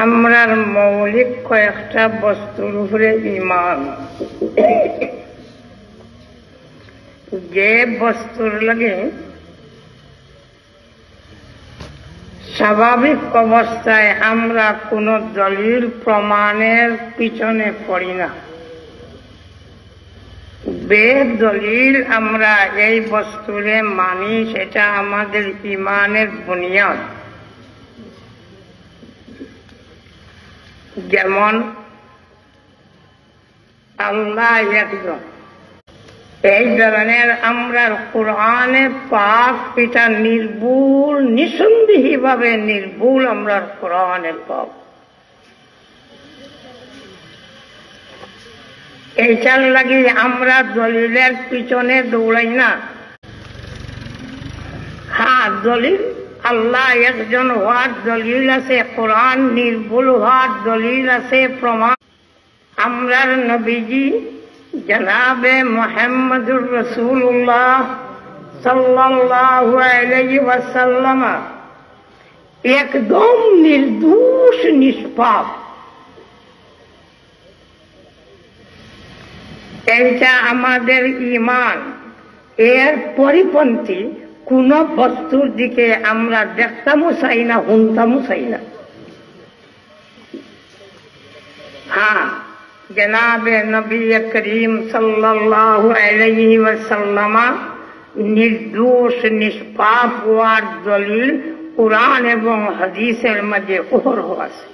আমরার মৌলিক কয়েকটা বস্তুর উপরে ঈমান, যে বস্তুর লাগে স্বাভাবিক অবস্থায় আমরা কোনো দলিল প্রমাণের পিছনে পড়ি না, বেদলিল আমরা এই বস্তুরে মানি, সেটা আমাদের ঈমানের বুনিয়াদ। যেমন আল্লাহ একজন, এই ধরনের আমরা কোরআনে পাক এটা নির্ভুল, নিঃসন্দেহী ভাবে নির্ভুল আমরা কোরআনে পাক। এইটার লাগি আমরা দলিলের পিছনে দৌড়াই না। হ্যাঁ, দলিল আল্লাহ একজন হওয়ার দলিল আছে, কোরআন নির্ভুল হওয়ার দলিল আছে, প্রমাণ। আমরার নবীজি জনাবে মুহাম্মদুর রাসূলুল্লাহ সাল্লাল্লাহু আলাইহি ওয়াসাল্লাম একদম নির্দোষ নিষ্পাপ। এইটা আমাদের ঈমান। এর পরিপন্থী কোন বস্তুর দিকে আমরা দেখতামও চাই না, শুনতামও চাই না। হ্যাঁ, জনাবে নবী করিম সাল্লাল্লাহু আলাইহি ওয়াসাল্লাম নির্দোষ নিষ্পাপ হওয়ার দলিল কুরআন এবং হাদিসের মধ্যে অহরহ আছে।